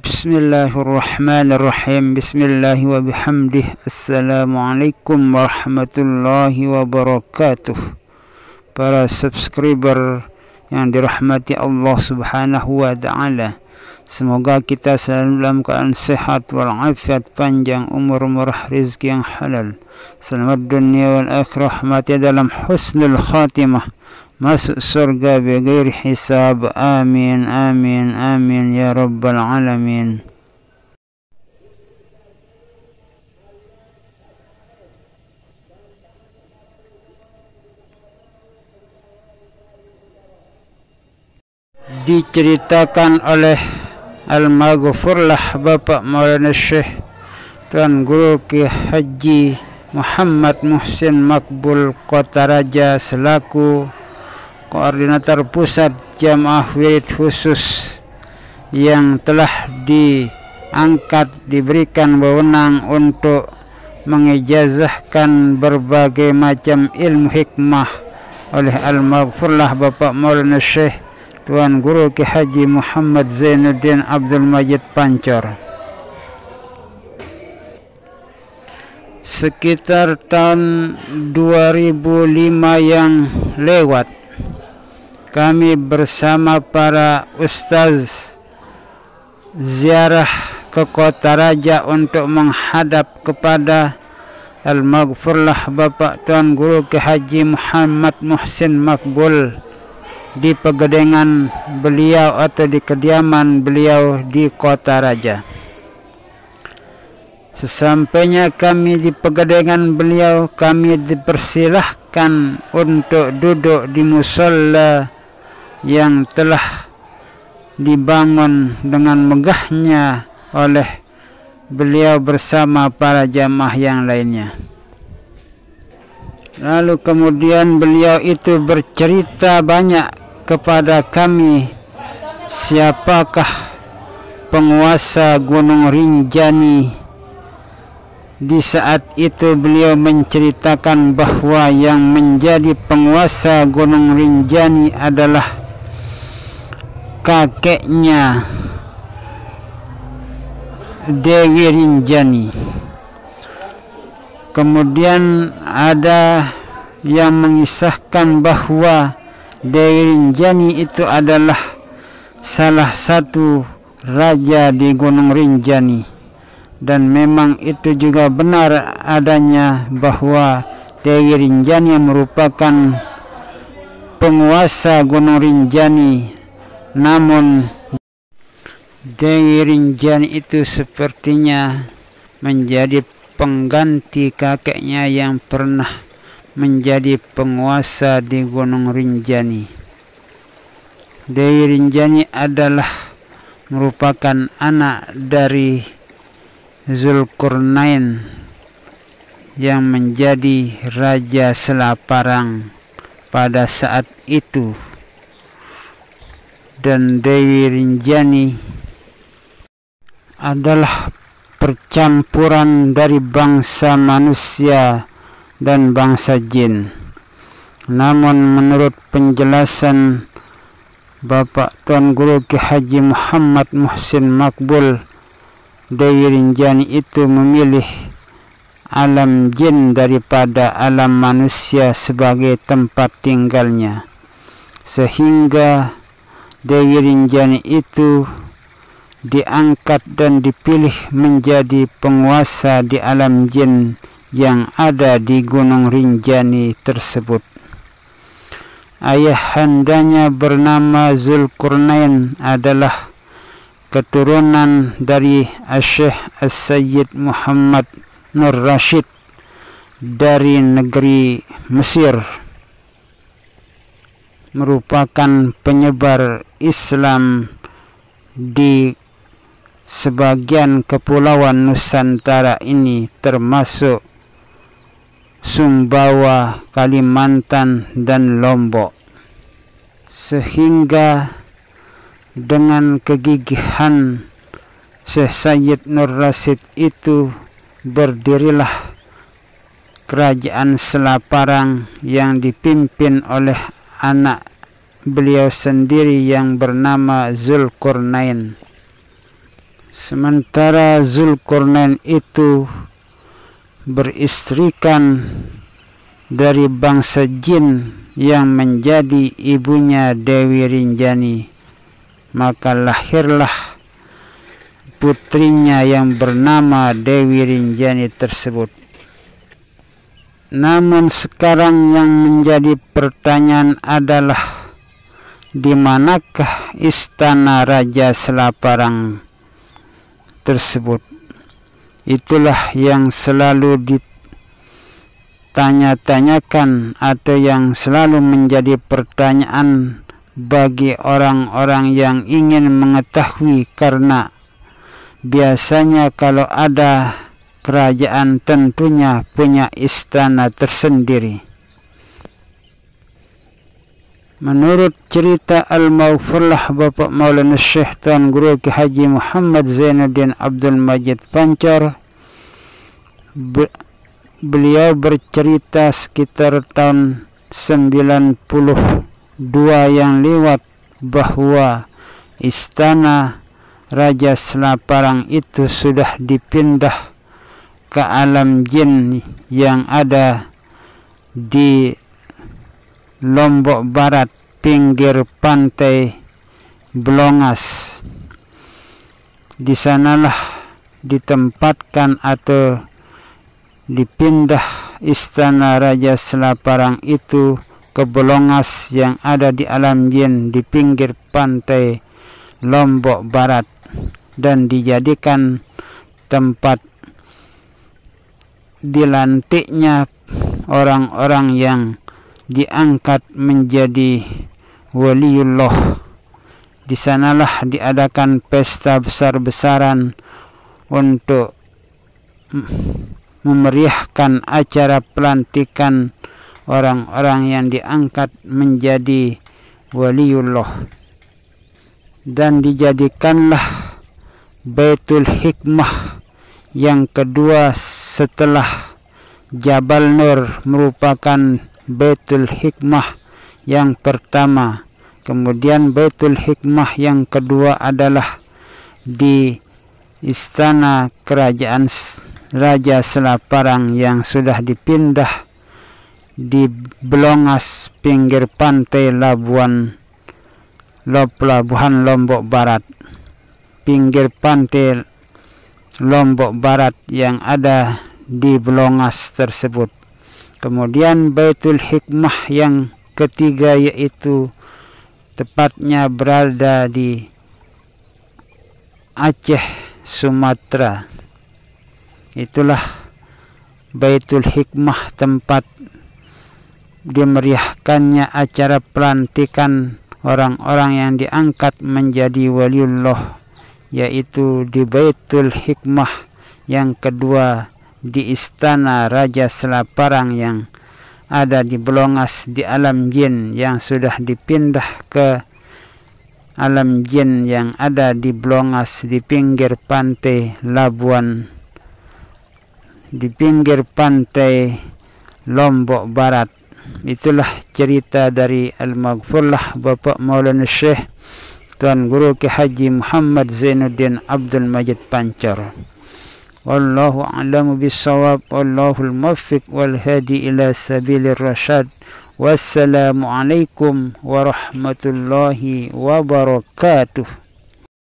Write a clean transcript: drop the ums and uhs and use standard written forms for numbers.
Bismillahirrahmanirrahim. Bismillahi wa bihamdih. Assalamualaikum warahmatullahi wabarakatuh. Para subscriber yang dirahmati Allah subhanahu wa ta'ala, semoga kita selalu dalam keadaan sehat walafiat, panjang umur, murah rizki yang halal, selamat dunia wal akhirah, mati dalam husnul khatimah, masuk surga bighairi hisab. Amin amin amin ya rabbal alamin. Diceritakan oleh Al-Maghfurlah Bapak Maulana Syekh Tuan Guru Ki Haji Muhammad Muhsin Makbul Kotaraja selaku Koordinator Pusat Jamaah Wirid Khusus yang telah diangkat, diberikan wewenang untuk mengijazahkan berbagai macam ilmu hikmah oleh Al-Maghfurlah Bapak Maulana Syekh Tuan Guru Ki Haji Muhammad Zainuddin Abdul Majid Pancor. Sekitar tahun 2005 yang lewat, kami bersama para ustaz ziarah ke Kotaraja untuk menghadap kepada Al-Maghfurlah Bapak Tuan Guru Ki Haji Muhammad Muhsin Makbul di pegedengan beliau atau di kediaman beliau di Kotaraja. Sesampainya kami di pegedengan beliau, kami dipersilahkan untuk duduk di musalla yang telah dibangun dengan megahnya oleh beliau bersama para jamaah yang lainnya. Lalu kemudian beliau itu bercerita banyak kepada kami siapakah penguasa Gunung Rinjani. Di saat itu beliau menceritakan bahwa yang menjadi penguasa Gunung Rinjani adalah kakeknya Dewi Rinjani. Kemudian ada yang mengisahkan bahwa Dewi Rinjani itu adalah salah satu raja di Gunung Rinjani, dan memang itu juga benar adanya bahwa Dewi Rinjani merupakan penguasa Gunung Rinjani. Namun Dewi Rinjani itu sepertinya menjadi pengganti kakeknya yang pernah menjadi penguasa di Gunung Rinjani. Dewi Rinjani adalah merupakan anak dari Zulkarnain yang menjadi Raja Selaparang pada saat itu, dan Dewi Rinjani adalah percampuran dari bangsa manusia dan bangsa jin. Namun menurut penjelasan Bapak Tuan Guru Ki Haji Muhammad Muhsin Makbul, Dewi Rinjani itu memilih alam jin daripada alam manusia sebagai tempat tinggalnya, sehingga Dewi Rinjani itu diangkat dan dipilih menjadi penguasa di alam jin yang ada di Gunung Rinjani tersebut. Ayahandanya bernama Zulkarnain adalah keturunan dari Syekh As-Sayyid Muhammad Nur Rashid dari negeri Mesir, merupakan penyebar Islam di sebagian kepulauan Nusantara ini, termasuk Sumbawa, Kalimantan, dan Lombok. Sehingga dengan kegigihan Syekh Sayyid Nur Rashid itu berdirilah kerajaan Selaparang yang dipimpin oleh anak beliau sendiri yang bernama Zulkarnain. Sementara Zulkarnain itu beristrikan dari bangsa jin yang menjadi ibunya Dewi Rinjani, maka lahirlah putrinya yang bernama Dewi Rinjani tersebut. Namun sekarang yang menjadi pertanyaan adalah, di manakah istana Raja Selaparang tersebut? Itulah yang selalu ditanya-tanyakan atau yang selalu menjadi pertanyaan bagi orang-orang yang ingin mengetahui, karena biasanya kalau ada kerajaan tentunya punya istana tersendiri. Menurut cerita Al-Maghfurlah Bapak Maulana Syekh Tuan Guru Ki Haji Muhammad Zainuddin Abdul Majid Pancar, beliau bercerita sekitar tahun 92 yang lewat bahwa istana Raja Selaparang itu sudah dipindah ke alam jin yang ada di Lombok Barat, pinggir pantai Blongas. Di sanalah ditempatkan atau dipindah istana Raja Selaparang itu ke Blongas yang ada di alam jin di pinggir pantai Lombok Barat, dan dijadikan tempat dilantiknya orang-orang yang diangkat menjadi waliullah. Di sanalah diadakan pesta besar-besaran untuk memeriahkan acara pelantikan orang-orang yang diangkat menjadi waliullah, dan dijadikanlah Baitul Hikmah yang kedua setelah Jabal Nur, merupakan Baitul Hikmah yang pertama. Kemudian Baitul Hikmah yang kedua adalah di istana kerajaan Raja Selaparang yang sudah dipindah di Blongas, pinggir pantai pelabuhan Lombok Barat, pinggir pantai Lombok Barat yang ada di Blongas tersebut. Kemudian Baitul Hikmah yang ketiga yaitu tepatnya berada di Aceh, Sumatera. Itulah Baitul Hikmah, tempat dimeriahkannya acara pelantikan orang-orang yang diangkat menjadi waliullah, yaitu di Baitul Hikmah yang kedua di istana Raja Selaparang yang ada di Blongas di alam jin, yang sudah dipindah ke alam jin yang ada di Blongas di pinggir pantai Labuan, di pinggir pantai Lombok Barat. Itulah cerita dari Al-Maghfurlah Bapak Maulana Syekh Tuan Guru Ki Haji Muhammad Zainuddin Abdul Majid Pancar. Wallahu a'lamu bis-shawab, wallahul muwaffiq wal hadi ila sabilir rasyad. Wassalamu alaikum warahmatullahi wabarakatuh.